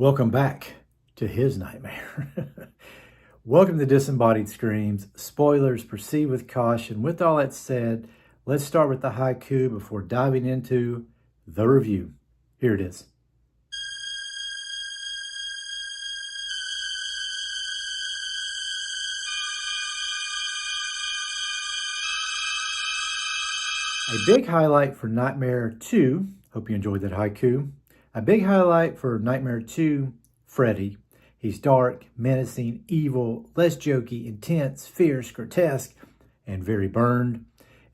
Welcome back to his nightmare. Welcome to Disembodied Screams. Spoilers, proceed with caution. With all that said, let's start with the haiku before diving into the review. Here it is. A big highlight for Nightmare 2, hope you enjoyed that haiku. A big highlight for Nightmare 2, Freddy. He's dark, menacing, evil, less jokey, intense, fierce, grotesque, and very burned.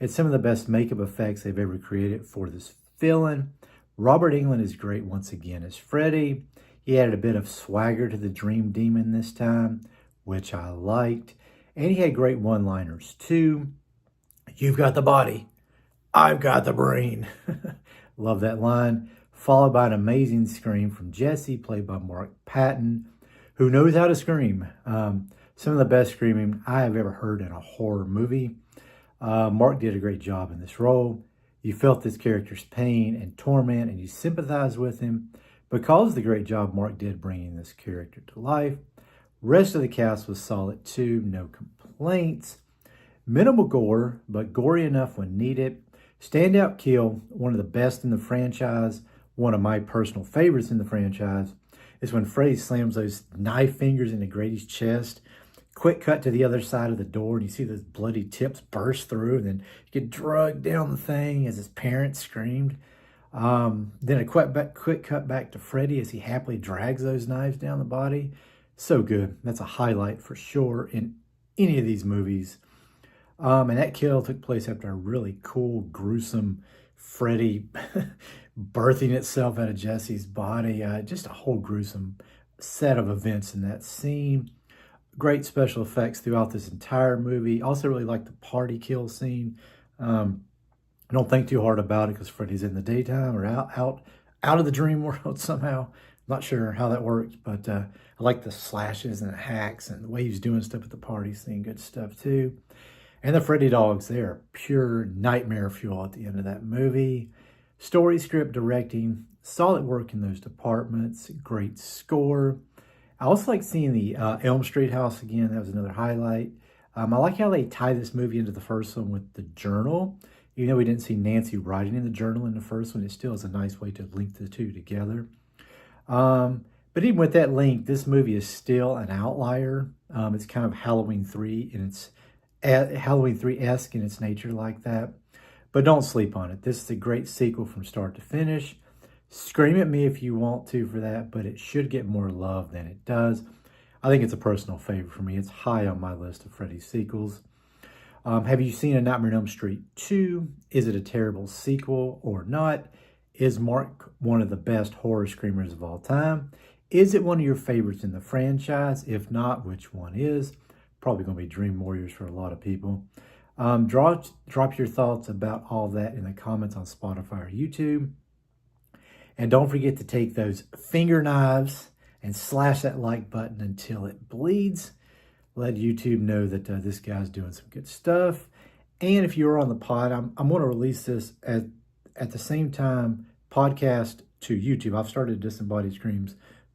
It's some of the best makeup effects they've ever created for this villain. Robert Englund is great once again as Freddy. He added a bit of swagger to the Dream Demon this time, which I liked. And he had great one-liners too. You've got the body. I've got the brain. Love that line. Followed by an amazing scream from Jesse, played by Mark Patton, who knows how to scream. Some of the best screaming I have ever heard in a horror movie. Mark did a great job in this role. You felt this character's pain and torment, and you sympathized with him because of the great job Mark did bringing this character to life. Rest of the cast was solid too, no complaints. Minimal gore, but gory enough when needed. Standout kill, one of the best in the franchise, one of my personal favorites in the franchise, is when Freddy slams those knife fingers into Grady's chest. Quick cut to the other side of the door, and you see those bloody tips burst through, and then you get drugged down the thing as his parents screamed. Then a quick cut back to Freddy as he happily drags those knives down the body. So good. That's a highlight for sure in any of these movies. And that kill took place after a really cool, gruesome Freddy birthing itself out of Jesse's body. Just a whole gruesome set of events in that scene. Great special effects throughout this entire movie. Also really like the party kill scene. Don't think too hard about it because Freddy's in the daytime or out of the dream world somehow. Not sure how that works, but I like the slashes and the hacks and the way he's doing stuff at the party scene. Good stuff too. And the Freddy dogs, they are pure nightmare fuel at the end of that movie. Story, script, directing, solid work in those departments. Great score. I also like seeing the Elm Street house again. That was another highlight. I like how they tie this movie into the first one with the journal. Even though we didn't see Nancy writing in the journal in the first one, it still is a nice way to link the two together. But even with that link, this movie is still an outlier. It's kind of Halloween 3 in its Halloween 3-esque in its nature like that. But don't sleep on it. This is a great sequel from start to finish. Scream at me if you want to for that, but it should get more love than it does. I think it's a personal favorite for me. It's high on my list of Freddy sequels. Have you seen A Nightmare on Elm Street 2? Is it a terrible sequel or not? Is Mark one of the best horror screamers of all time? Is it one of your favorites in the franchise? If not, which one is? Probably going to be Dream Warriors for a lot of people. Drop your thoughts about all that in the comments on Spotify or YouTube. And don't forget to take those finger knives and slash that like button until it bleeds. Let YouTube know that this guy's doing some good stuff. And if you're on the pod, I'm going to release this at the same time, podcast to YouTube. I've started Disembodied Screams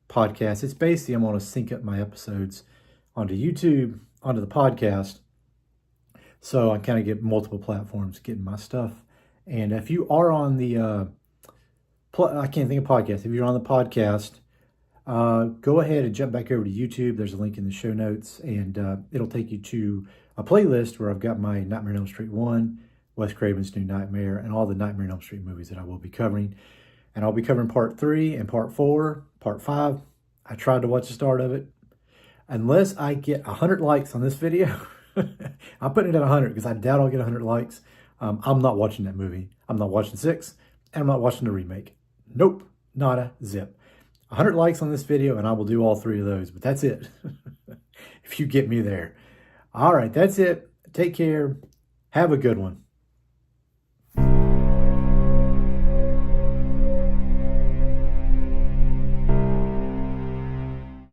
podcast. It's basically I'm going to sync up my episodes onto YouTube, onto the podcast. So I kind of get multiple platforms getting my stuff. And if you are on the, I can't think of podcast. If you're on the podcast, go ahead and jump back over to YouTube. There's a link in the show notes, and it'll take you to a playlist where I've got my Nightmare on Elm Street 1, Wes Craven's New Nightmare, and all the Nightmare on Elm Street movies that I will be covering. And I'll be covering part 3 and part 4, part 5. I tried to watch the start of it. Unless I get 100 likes on this video, I'm putting it at 100 because I doubt I'll get 100 likes. I'm not watching that movie. I'm not watching 6, and I'm not watching the remake. Nope, not a zip. 100 likes on this video, and I will do all 3 of those, but that's it. If you get me there. All right, that's it. Take care. Have a good one.